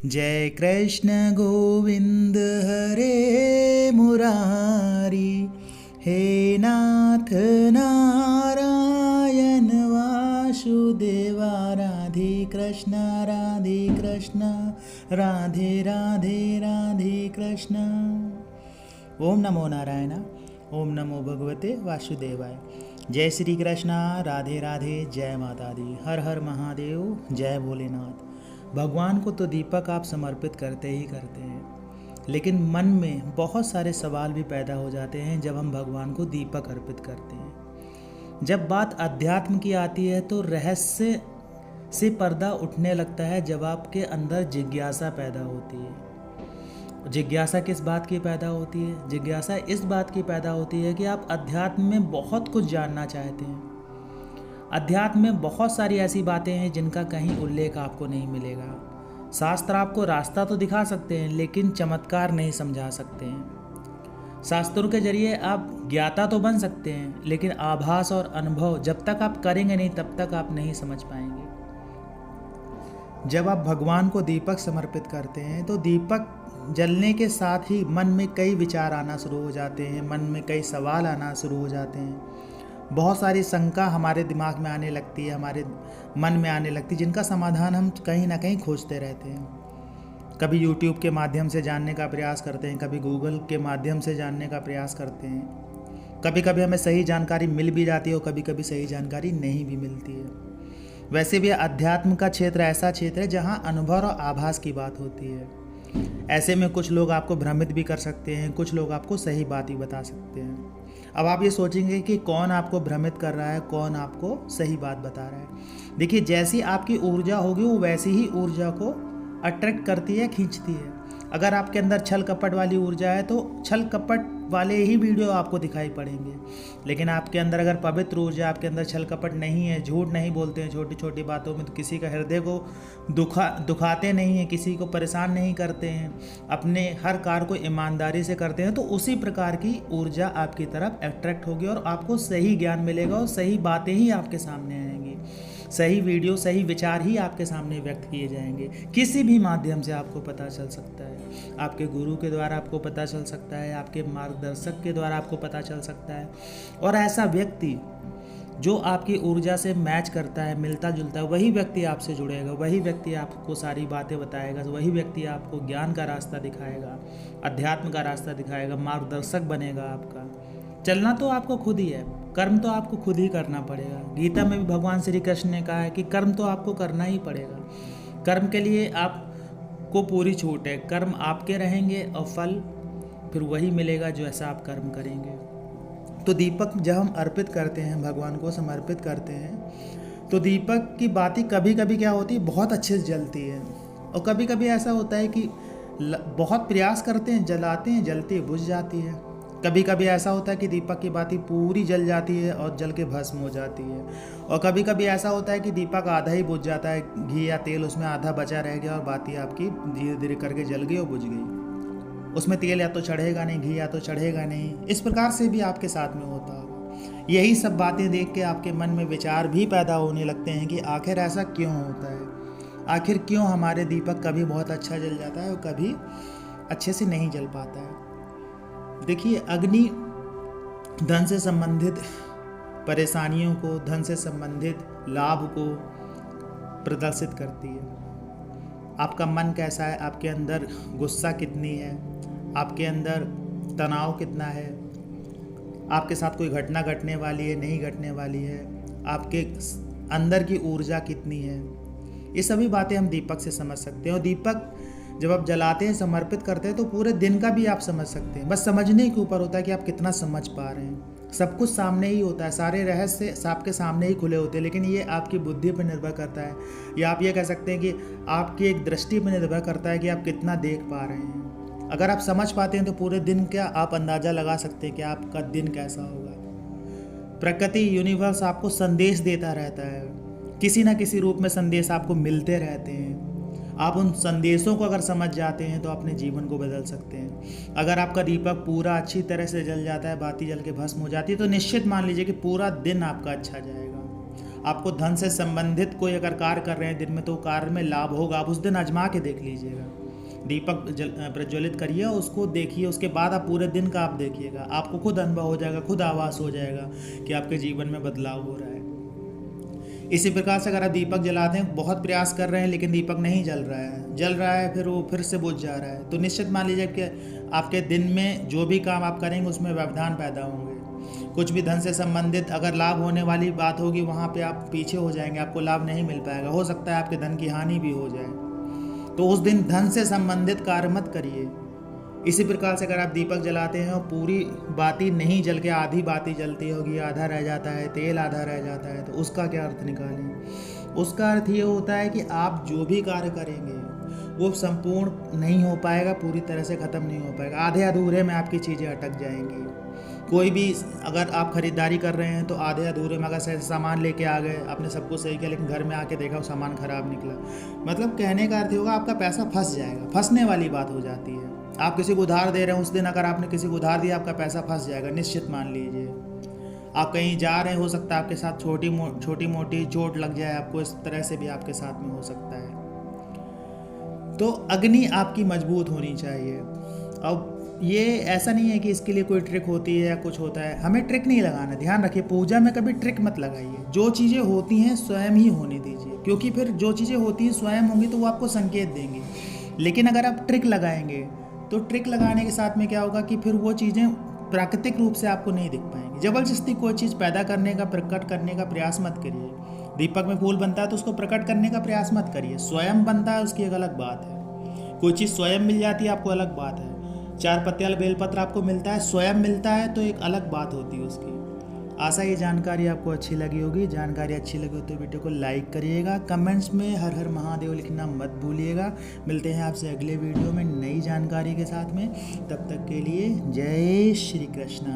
जय कृष्ण गोविंद हरे मुरारी, हे नाथ नारायण वासुदेवा, राधे कृष्ण राधे राधे राधे कृष्ण। ओम नमो नारायण, ओम नमो भगवते वासुदेवाय। जय श्री कृष्णा, राधे राधे, जय माता दी, हर हर महादेव, जय भोलेनाथ। भगवान को तो दीपक आप समर्पित करते ही करते हैं, लेकिन मन में बहुत सारे सवाल भी पैदा हो जाते हैं जब हम भगवान को दीपक अर्पित करते हैं। जब बात अध्यात्म की आती है तो रहस्य से पर्दा उठने लगता है, जब आपके अंदर जिज्ञासा पैदा होती है। जिज्ञासा किस बात की पैदा होती है? जिज्ञासा इस बात की पैदा होती है कि आप अध्यात्म में बहुत कुछ जानना चाहते हैं। अध्यात्म में बहुत सारी ऐसी बातें हैं जिनका कहीं उल्लेख आपको नहीं मिलेगा। शास्त्र आपको रास्ता तो दिखा सकते हैं, लेकिन चमत्कार नहीं समझा सकते हैं। शास्त्रों के जरिए आप ज्ञाता तो बन सकते हैं, लेकिन आभास और अनुभव जब तक आप करेंगे नहीं तब तक आप नहीं समझ पाएंगे। जब आप भगवान को दीपक समर्पित करते हैं तो दीपक जलने के साथ ही मन में कई विचार आना शुरू हो जाते हैं, मन में कई सवाल आना शुरू हो जाते हैं। बहुत सारी शंका हमारे दिमाग में आने लगती है, हमारे मन में आने लगती है, जिनका समाधान हम कहीं ना कहीं खोजते रहते हैं। कभी यूट्यूब के माध्यम से जानने का प्रयास करते हैं, कभी गूगल के माध्यम से जानने का प्रयास करते हैं। कभी कभी हमें सही जानकारी मिल भी जाती है और कभी कभी सही जानकारी नहीं भी मिलती है। वैसे भी अध्यात्म का क्षेत्र ऐसा क्षेत्र है जहाँ अनुभव और आभास की बात होती है। ऐसे में कुछ लोग आपको भ्रमित भी कर सकते हैं, कुछ लोग आपको सही बात ही बता सकते हैं। अब आप ये सोचेंगे कि कौन आपको भ्रमित कर रहा है, कौन आपको सही बात बता रहा है। देखिए, जैसी आपकी ऊर्जा होगी वो वैसी ही ऊर्जा को अट्रैक्ट करती है, खींचती है। अगर आपके अंदर छल कपट वाली ऊर्जा है तो छल कपट वाले ही वीडियो आपको दिखाई पड़ेंगे। लेकिन आपके अंदर अगर पवित्र ऊर्जा, आपके अंदर छल कपट नहीं है, झूठ नहीं बोलते हैं छोटी छोटी बातों में, तो किसी का हृदय को दुखाते नहीं हैं, किसी को परेशान नहीं करते हैं, अपने हर कार्य को ईमानदारी से करते हैं, तो उसी प्रकार की ऊर्जा आपकी तरफ अट्रैक्ट होगी और आपको सही ज्ञान मिलेगा और सही बातें ही आपके सामने आएंगी। सही वीडियो, सही विचार ही आपके सामने व्यक्त किए जाएंगे। किसी भी माध्यम से आपको पता चल सकता है, आपके गुरु के द्वारा आपको पता चल सकता है, आपके मार्गदर्शक के द्वारा आपको पता चल सकता है। और ऐसा व्यक्ति जो आपकी ऊर्जा से मैच करता है, मिलता जुलता है, वही व्यक्ति आपसे जुड़ेगा, वही व्यक्ति आपको सारी बातें बताएगा, वही व्यक्ति आपको ज्ञान का रास्ता दिखाएगा, अध्यात्म का रास्ता दिखाएगा, मार्गदर्शक बनेगा आपका। चलना तो आपको खुद ही है, कर्म तो आपको खुद ही करना पड़ेगा। गीता में भी भगवान श्री कृष्ण ने कहा है कि कर्म तो आपको करना ही पड़ेगा। कर्म के लिए आपको पूरी छूट है, कर्म आपके रहेंगे और फल फिर वही मिलेगा जो ऐसा आप कर्म करेंगे। तो दीपक जब हम अर्पित करते हैं, भगवान को समर्पित करते हैं, तो दीपक की बाती कभी कभी क्या होती है, बहुत अच्छे से जलती है। और कभी कभी ऐसा होता है कि बहुत प्रयास करते हैं, जलाते हैं, जलती है, बुझ जाती है। कभी कभी ऐसा होता है कि दीपक की बाती पूरी जल जाती है और जल के भस्म हो जाती है। और कभी कभी ऐसा होता है कि दीपक आधा ही बुझ जाता है, घी या तेल उसमें आधा बचा रह गया और बाती आपकी धीरे धीरे करके जल गई और बुझ गई। उसमें तेल या तो चढ़ेगा नहीं, घी या तो चढ़ेगा नहीं। इस प्रकार से भी आपके साथ में होता होगा। यही सब बातें देख के आपके मन में विचार भी पैदा होने लगते हैं कि आखिर ऐसा क्यों होता है, आखिर क्यों हमारे दीपक कभी बहुत अच्छा जल जाता है और कभी अच्छे से नहीं जल पाता है। देखिए, अग्नि धन से संबंधित परेशानियों को, धन से संबंधित लाभ को प्रदर्शित करती है। आपका मन कैसा है, आपके अंदर गुस्सा कितनी है, आपके अंदर तनाव कितना है, आपके साथ कोई घटना घटने वाली है, नहीं घटने वाली है, आपके अंदर की ऊर्जा कितनी है, ये सभी बातें हम दीपक से समझ सकते हैं। और दीपक जब आप जलाते हैं, समर्पित करते हैं, तो पूरे दिन का भी आप समझ सकते हैं। बस समझने के ऊपर होता है कि आप कितना समझ पा रहे हैं। सब कुछ सामने ही होता है, सारे रहस्य आपके सामने ही खुले होते हैं, लेकिन ये आपकी बुद्धि पर निर्भर करता है, या आप ये कह सकते हैं कि आपकी एक दृष्टि पर निर्भर करता है कि आप कितना देख पा रहे हैं। अगर आप समझ पाते हैं तो पूरे दिन का आप अंदाज़ा लगा सकते हैं कि आपका दिन कैसा होगा। प्रकृति, यूनिवर्स आपको संदेश देता रहता है, किसी ना किसी रूप में संदेश आपको मिलते रहते हैं। आप उन संदेशों को अगर समझ जाते हैं तो अपने जीवन को बदल सकते हैं। अगर आपका दीपक पूरा अच्छी तरह से जल जाता है, बाती जल के भस्म हो जाती है, तो निश्चित मान लीजिए कि पूरा दिन आपका अच्छा जाएगा। आपको धन से संबंधित कोई अगर कार्य कर रहे हैं दिन में तो कार्य में लाभ होगा। आप उस दिन आजमा के देख लीजिएगा, दीपक प्रज्वलित करिए, उसको देखिए, उसके बाद आप पूरे दिन का आप देखिएगा, आपको खुद अनुभव हो जाएगा, खुद आभास हो जाएगा कि आपके जीवन में बदलाव हो रहा है। इसी प्रकार से अगर आप दीपक जलाते हैं, बहुत प्रयास कर रहे हैं लेकिन दीपक नहीं जल रहा है, फिर वो फिर से बुझ जा रहा है, तो निश्चित मान लीजिए कि आपके दिन में जो भी काम आप करेंगे उसमें व्यवधान पैदा होंगे। कुछ भी धन से संबंधित अगर लाभ होने वाली बात होगी, वहाँ पे आप पीछे हो जाएंगे, आपको लाभ नहीं मिल पाएगा, हो सकता है आपके धन की हानि भी हो जाए। तो उस दिन धन से संबंधित कार्य मत करिए। इसी प्रकार से अगर आप दीपक जलाते हैं और पूरी बाती नहीं जल के आधी बाती जलती होगी, आधा रह जाता है, तेल आधा रह जाता है, तो उसका क्या अर्थ निकालें? उसका अर्थ ये होता है कि आप जो भी कार्य करेंगे वो संपूर्ण नहीं हो पाएगा, पूरी तरह से ख़त्म नहीं हो पाएगा, आधे अधूरे में आपकी चीज़ें अटक जाएंगी। कोई भी अगर आप खरीदारी कर रहे हैं तो आधे अधूरे में अगर सामान लेके आ गए, आपने सब कुछ सही किया लेकिन घर में आके देखा वो सामान ख़राब निकला, मतलब कहने का अर्थ होगा आपका पैसा फंस जाएगा, फंसने वाली बात हो जाती है। आप किसी को उधार दे रहे हैं, उस दिन अगर आपने किसी को उधार दिया आपका पैसा फंस जाएगा, निश्चित मान लीजिए। आप कहीं जा रहे हैं, हो सकता है आपके साथ छोटी मोटी चोट लग जाए, आपको इस तरह से भी आपके साथ में हो सकता है। तो अग्नि आपकी मजबूत होनी चाहिए। अब ये ऐसा नहीं है कि इसके लिए कोई ट्रिक होती है या कुछ होता है, हमें ट्रिक नहीं लगाना। ध्यान रखिए, पूजा में कभी ट्रिक मत लगाइए, जो चीज़ें होती हैं स्वयं ही होने दीजिए, क्योंकि फिर जो चीज़ें होती हैं स्वयं होंगी तो वो आपको संकेत देंगी। लेकिन अगर आप ट्रिक लगाएंगे तो ट्रिक लगाने के साथ में क्या होगा कि फिर वो चीज़ें प्राकृतिक रूप से आपको नहीं दिख पाएंगी। ज़बरदस्ती कोई चीज़ पैदा करने का, प्रकट करने का प्रयास मत करिए। दीपक में फूल बनता है तो उसको प्रकट करने का प्रयास मत करिए। स्वयं बनता है उसकी एक अलग बात है, कोई चीज़ स्वयं मिल जाती है आपको अलग बात है। 4 पत्ते वाला बेलपत्र आपको मिलता है, स्वयं मिलता है तो एक अलग बात होती है उसकी। आशा ये जानकारी आपको अच्छी लगी होगी। जानकारी अच्छी लगी हो तो वीडियो को लाइक करिएगा, कमेंट्स में हर हर महादेव लिखना मत भूलिएगा। मिलते हैं आपसे अगले वीडियो में नई जानकारी के साथ में, तब तक के लिए जय श्री कृष्ण।